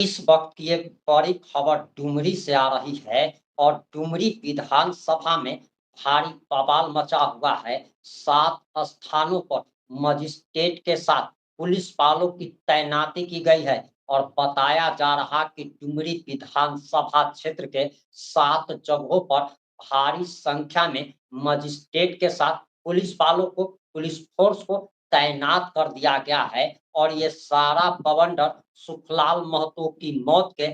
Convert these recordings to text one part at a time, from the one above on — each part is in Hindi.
इस वक्त की एक बड़ी खबर डुमरी से आ रही है और डुमरी विधानसभा में भारी बवाल मचा हुआ है। 7 स्थानों पर मजिस्ट्रेट के साथ पुलिस वालों की तैनाती की गई है और बताया जा रहा कि डुमरी विधानसभा क्षेत्र के 7 जगहों पर भारी संख्या में मजिस्ट्रेट के साथ पुलिस वालों को, पुलिस फोर्स को तैनात कर दिया गया है और ये सारा बवंडर सुखलाल महतो की मौत के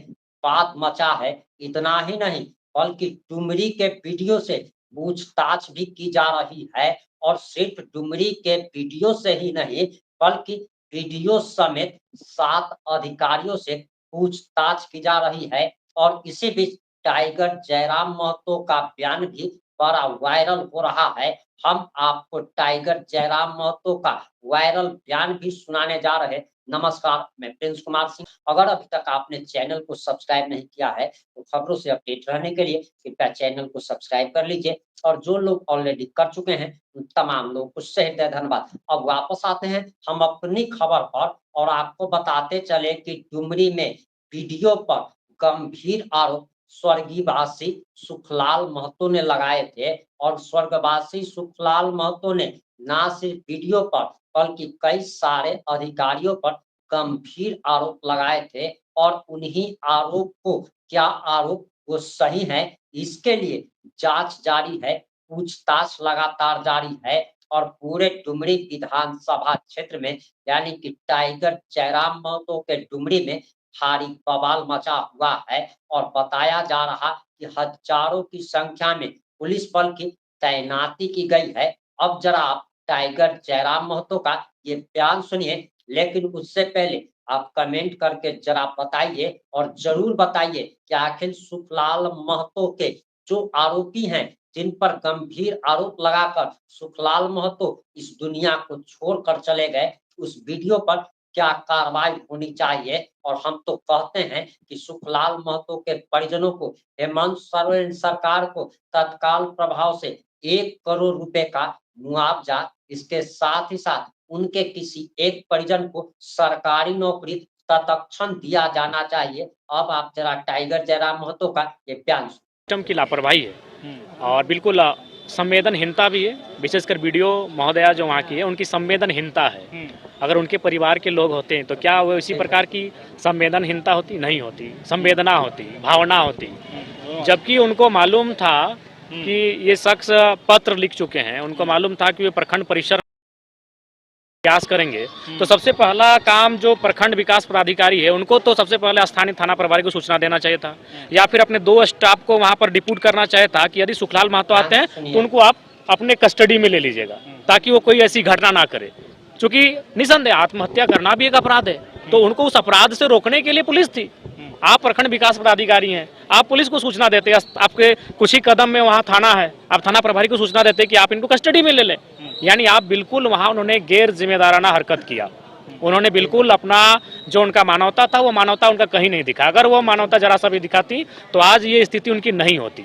बाद मचा है। इतना ही नहीं बल्कि डुमरी के वीडियो से पूछताछ भी की जा रही है और सिर्फ डुमरी के वीडियो से ही नहीं बल्कि वीडियो समेत 7 अधिकारियों से पूछताछ की जा रही है। और इसी बीच टाइगर जयराम महतो का बयान भी बड़ा वायरल हो रहा है। हम आपको टाइगर जयराम महतो का वायरल बयान भी सुनाने जा रहे हैं। नमस्कार, मैं प्रिंस कुमार सिंह। अगर अभी तक आपने चैनल को सब्सक्राइब नहीं किया है तो खबरों से अपडेट रहने के लिए कृपया चैनल को सब्सक्राइब कर लीजिए और जो लोग ऑलरेडी कर चुके हैं उन तमाम लोगों को हृदय धन्यवाद। अब वापस आते हैं हम अपनी खबर पर और आपको बताते चले कि डुमरी में वीडियो पर गंभीर आरोप स्वर्गीयवासी सुखलाल महतो ने लगाए थे और स्वर्गवासी सुखलाल महतो ने ना सिर्फ वीडियो पर बल्कि कई सारे अधिकारियों पर गंभीर आरोप लगाए थे और उन्हीं आरोप को क्या आरोप वो सही है इसके लिए जांच जारी है, पूछताछ लगातार जारी है और पूरे डुमरी विधानसभा क्षेत्र में यानी कि टाइगर जयराम महतो के डुमरी में भारी बवाल मचा हुआ है और बताया जा रहा कि हजारों की संख्या में पुलिस बल की तैनाती की गई है। अब जरा आप टाइगर जयराम महतो का ये बयान सुनिए, लेकिन उससे पहले आप कमेंट करके जरा बताइए और जरूर बताइए कि आखिर सुखलाल महतो के जो आरोपी हैं, जिन पर गंभीर आरोप लगाकर सुखलाल महतो इस दुनिया को छोड़कर चले गए, उस वीडियो पर क्या कार्रवाई होनी चाहिए। और हम तो कहते हैं कि सुखलाल महतो के परिजनों को, हेमंत सोरेन सरकार को तत्काल प्रभाव से 1 करोड़ रुपए का मुआवजा, इसके साथ ही साथ उनके किसी एक परिजन को सरकारी नौकरी तत्क्षण दिया जाना चाहिए। अब आप जरा टाइगर जयराम महतो का ये बयान सिस्टम की लापरवाही है और बिल्कुल संवेदनहीनता भी है। विशेषकर वीडियो महोदया जो वहाँ की है उनकी संवेदनहीनता है। अगर उनके परिवार के लोग होते हैं तो क्या वो इसी प्रकार की संवेदनहीनता होती? नहीं होती। संवेदना होती, भावना होती। जबकि उनको मालूम था कि ये शख्स पत्र लिख चुके हैं, उनको मालूम था कि वे प्रखंड परिसर प्रयास करेंगे तो सबसे पहला काम जो प्रखंड विकास पदाधिकारी है उनको तो सबसे पहले स्थानीय थाना प्रभारी को सूचना देना चाहिए था या फिर अपने 2 स्टाफ को वहां पर डिप्यूट करना चाहिए था कि यदि सुखलाल महतो आते हैं तो उनको आप अपने कस्टडी में ले लीजिएगा ताकि वो कोई ऐसी घटना ना करे। चूंकि निसंदेह आत्महत्या करना भी एक अपराध है तो उनको उस अपराध से रोकने के लिए पुलिस थी। आप प्रखंड विकास पदाधिकारी हैं, आप पुलिस को सूचना देते, आपके कुछ ही कदम में वहाँ थाना है, आप थाना प्रभारी को सूचना देते कि आप इनको कस्टडी में ले लें। यानी आप बिल्कुल वहाँ उन्होंने गैर जिम्मेदाराना हरकत किया। उन्होंने बिल्कुल अपना जो उनका मानवता था वो मानवता उनका कहीं नहीं दिखा। अगर वो मानवता जरा सा भी दिखाती तो आज ये स्थिति उनकी नहीं होती।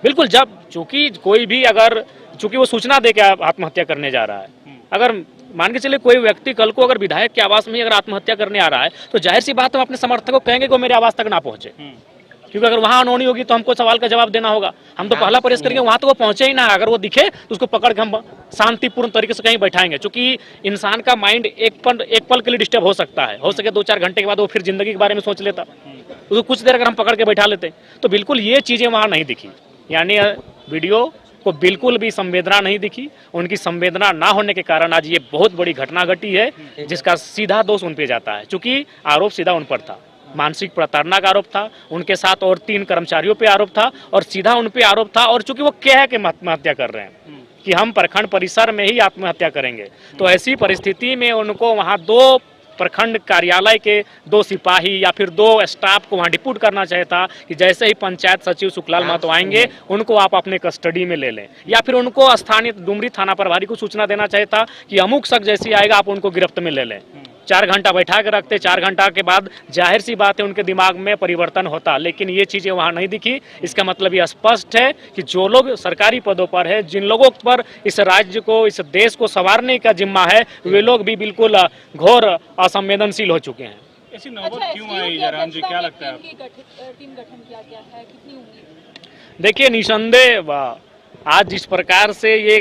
बिल्कुल, जब चूंकि कोई भी अगर चूंकि वो सूचना दे के आत्महत्या करने जा रहा है, अगर मान के चलिए कोई व्यक्ति कल को अगर विधायक के आवास में अगर आत्महत्या करने आ रहा है तो जाहिर सी बात हम अपने समर्थकों को कहेंगे कि वो मेरे आवास तक ना पहुंचे, क्योंकि अगर वहां अनहोनी होगी तो हमको सवाल का जवाब देना होगा। हम तो पहला प्रयास करेंगे वहां तो वो पहुंचे ही ना। अगर वो दिखे तो उसको पकड़ के हम शांतिपूर्ण तरीके से कहीं बैठाएंगे, क्योंकि इंसान का माइंड एक पल के लिए डिस्टर्ब हो सकता है, हो सके 2-4 घंटे के बाद वो फिर जिंदगी के बारे में सोच लेता। उसको कुछ देर अगर हम पकड़ के बैठा लेते तो बिल्कुल ये चीजें वहां नहीं दिखी। यानी वीडियो को बिल्कुल भी संवेदना नहीं दिखी। उनकी संवेदना ना होने के कारण आज ये बहुत बड़ी घटना घटी है जिसका सीधा दोष उन पे जाता है। चूंकि आरोप सीधा उन पर था, मानसिक प्रताड़ना का आरोप था, उनके साथ और 3 कर्मचारियों पे आरोप था और सीधा उन पे आरोप था। और चूंकि वो कह के आत्महत्या कर रहे हैं कि हम प्रखंड परिसर में ही आत्महत्या करेंगे, तो ऐसी परिस्थिति में उनको वहाँ 2 प्रखंड कार्यालय के 2 सिपाही या फिर 2 स्टाफ को वहाँ डिप्यूट करना चाहिए था कि जैसे ही पंचायत सचिव सुखलाल महतो आएंगे उनको आप अपने कस्टडी में ले लें, या फिर उनको स्थानीय डुमरी थाना प्रभारी को सूचना देना चाहिए था कि अमुक शख्स जैसी आएगा आप उनको गिरफ्त में ले लें। 4 घंटा बैठा के रखते, 4 घंटा के बाद जाहिर सी बात है उनके दिमाग में परिवर्तन होता, लेकिन ये चीज़ें वहाँ नहीं दिखी। इसका मतलब ये स्पष्ट है कि जो लोग सरकारी पदों पर है, जिन लोगों पर इस राज्य को, इस देश को संवारने का जिम्मा है, वे लोग भी बिल्कुल घोर असंवेदनशील हो चुके हैं। ऐसी नौबत क्यों आई जयराम जी, क्या लगता है आपको? टीम गठन किया गया है, कितनी उम्मीद? देखिए, निसंदेह आज जिस प्रकार से ये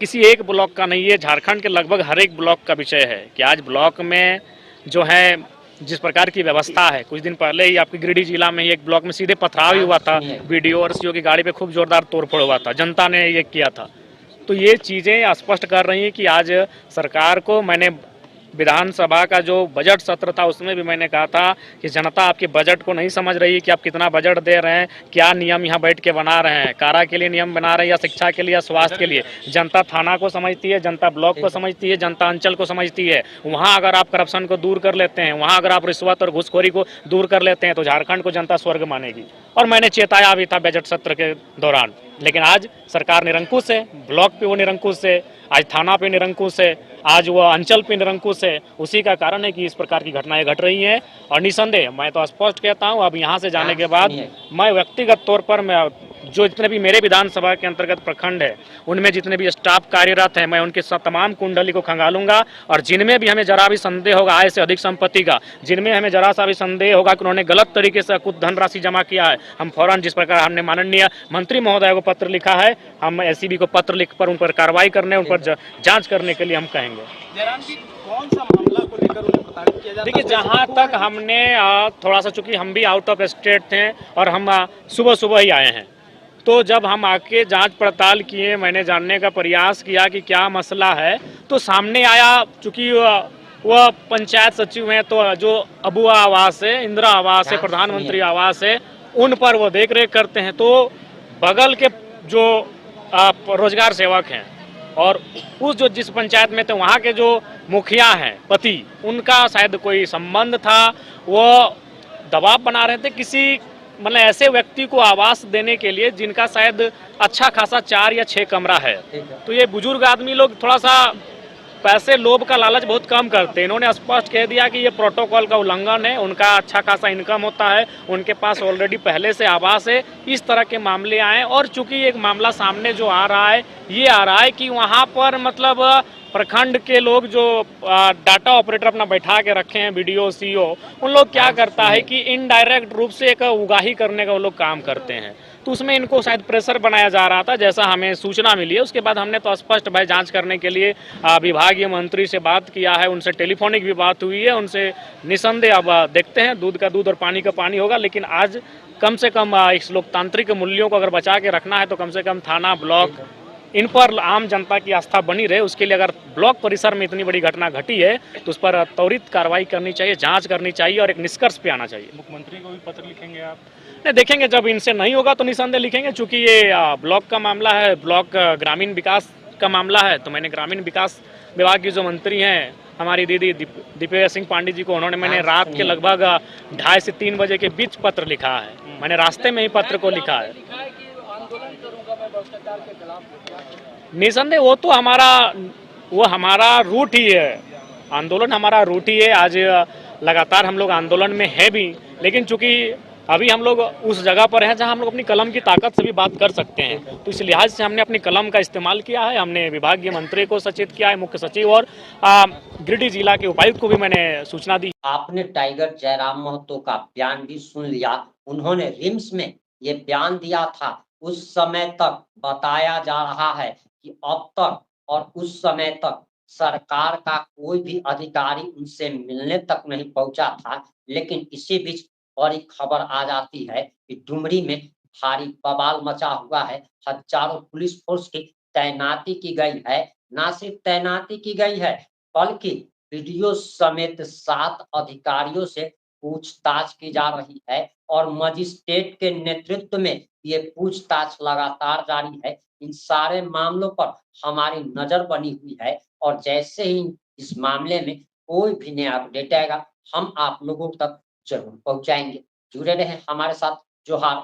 किसी एक ब्लॉक का नहीं है, झारखंड के लगभग हर एक ब्लॉक का विषय है कि आज ब्लॉक में जो है जिस प्रकार की व्यवस्था है। कुछ दिन पहले ही आपके गिरिडीह जिला में ही एक ब्लॉक में सीधे पथराव ही हुआ था, बीडीओ और सीओ की गाड़ी पे खूब जोरदार तोड़फोड़ हुआ था, जनता ने ये किया था। तो ये चीज़ें स्पष्ट कर रही हैं कि आज सरकार को, मैंने विधानसभा का जो बजट सत्र था उसमें भी मैंने कहा था कि जनता आपके बजट को नहीं समझ रही कि आप कितना बजट दे रहे हैं, क्या नियम यहाँ बैठ के बना रहे हैं, कारा के लिए नियम बना रहे हैं या शिक्षा के लिए या स्वास्थ्य के लिए। जनता थाना को समझती है, जनता ब्लॉक को समझती है, जनता अंचल को समझती है। वहाँ अगर आप करप्शन को दूर कर लेते हैं, वहाँ अगर आप रिश्वत और घूसखोरी को दूर कर लेते हैं तो झारखंड को जनता स्वर्ग मानेगी। और मैंने चेताया भी था बजट सत्र के दौरान, लेकिन आज सरकार निरंकुश है, ब्लॉक पे वो निरंकुश है, आज थाना पे निरंकुश है, आज वो अंचल पे निरंकुश है। उसी का कारण है कि इस प्रकार की घटनाएं घट रही हैं। और निसंदेह मैं तो स्पष्ट कहता हूं, अब यहाँ से जाने के बाद मैं व्यक्तिगत तौर पर मैं जो जितने भी मेरे विधानसभा के अंतर्गत प्रखंड है उनमें जितने भी स्टाफ कार्यरत हैं, मैं उनके तमाम कुंडली को खंगालूंगा। और जिनमें भी हमें जरा भी संदेह होगा आय से अधिक संपत्ति का, जिनमें हमें जरा सा भी संदेह होगा कि उन्होंने गलत तरीके से कुछ धनराशि जमा किया है, हम फौरन, जिस प्रकार हमने माननीय मंत्री महोदय को पत्र लिखा है, हम एसीबी को पत्र लिख पर उन पर कार्रवाई करने, उन पर जांच करने के लिए हम कहेंगे। जयराम जी, कौन सा मामला को लेकर उन्हें प्रताड़ित किया जाता है? देखिए, जहाँ तक हमने थोड़ा सा, चूंकि हम भी आउट ऑफ स्टेट थे और हम सुबह सुबह ही आए हैं, तो जब हम आके जांच पड़ताल किए, मैंने जानने का प्रयास किया कि क्या मसला है, तो सामने आया, चूंकि वह पंचायत सचिव हैं, तो जो अबुआ आवास है, इंदिरा आवास है, प्रधानमंत्री आवास है, उन पर वो देख रेख करते हैं। तो बगल के जो रोजगार सेवक हैं और उस जो जिस पंचायत में थे वहाँ के जो मुखिया हैं पति, उनका शायद कोई संबंध था, वो दबाव बना रहे थे किसी मतलब ऐसे व्यक्ति को आवास देने के लिए जिनका शायद अच्छा खासा 4 या 6 कमरा है। तो ये बुजुर्ग आदमी लोग थोड़ा सा पैसे, लोभ का लालच बहुत कम करते हैं। इन्होंने स्पष्ट कह दिया कि ये प्रोटोकॉल का उल्लंघन है, उनका अच्छा खासा इनकम होता है, उनके पास ऑलरेडी पहले से आवास है। इस तरह के मामले आए और चूंकि एक मामला सामने जो आ रहा है, ये आ रहा है कि वहाँ पर मतलब प्रखंड के लोग जो डाटा ऑपरेटर अपना बैठा के रखे हैं, बीडीओ सीओ, उन लोग क्या करता है कि इनडायरेक्ट रूप से एक उगाही करने का वो लोग काम करते हैं। तो उसमें इनको शायद प्रेशर बनाया जा रहा था, जैसा हमें सूचना मिली है। उसके बाद हमने तो स्पष्ट भाई जांच करने के लिए विभागीय मंत्री से बात किया है, उनसे टेलीफोनिक भी बात हुई है, उनसे निसंदेह अब देखते हैं, दूध का दूध और पानी का पानी होगा। लेकिन आज कम से कम इस लोकतांत्रिक मूल्यों को अगर बचा के रखना है तो कम से कम थाना, ब्लॉक, इन पर आम जनता की आस्था बनी रहे, उसके लिए अगर ब्लॉक परिसर में इतनी बड़ी घटना घटी है तो उस पर त्वरित कार्रवाई करनी चाहिए, जांच करनी चाहिए और एक निष्कर्ष पे आना चाहिए। मुख्यमंत्री को भी पत्र लिखेंगे आप? नहीं, देखेंगे, जब इनसे नहीं होगा तो निसंदेह लिखेंगे। चूंकि ये ब्लॉक का मामला है, ब्लॉक ग्रामीण विकास का मामला है, तो मैंने ग्रामीण विकास विभाग की जो मंत्री हैं हमारी दीदी दीपेश सिंह पांडे जी को, उन्होंने मैंने रात के लगभग 2:30 से 3 बजे के बीच पत्र लिखा है। मैंने रास्ते में ही पत्र को लिखा है। निसंदेह वो हमारा रूट ही है, आंदोलन हमारा रूट ही है। आज लगातार हम लोग आंदोलन में है भी, लेकिन चूंकि अभी हम लोग उस जगह पर हैं जहां हम लोग अपनी कलम की ताकत से भी बात कर सकते हैं, तो इस लिहाज से हमने अपनी कलम का इस्तेमाल किया है। हमने विभागीय मंत्री को सचेत किया है, मुख्य सचिव और गिरिडीह जिला के उपायुक्त को भी मैंने सूचना दी। आपने टाइगर जयराम महतो का बयान भी सुन लिया। उन्होंने रिम्स में ये बयान दिया था। उस समय तक बताया जा रहा है कि अब तक और उस समय तक सरकार का कोई भी अधिकारी उनसे मिलने तक नहीं पहुंचा था। लेकिन इसी बीच बड़ी खबर आ जाती है कि डुमरी में भारी बवाल मचा हुआ है। हजारों पुलिस फोर्स की तैनाती की गई है। ना सिर्फ तैनाती की गई है, बल्कि वीडियो समेत 7 अधिकारियों से पूछताछ की जा रही है और मजिस्ट्रेट के नेतृत्व में ये पूछताछ लगातार जारी है। इन सारे मामलों पर हमारी नजर बनी हुई है और जैसे ही इस मामले में कोई भी नया अपडेट आएगा, हम आप लोगों तक जरूर पहुंचाएंगे। जुड़े रहें हमारे साथ। जोहार।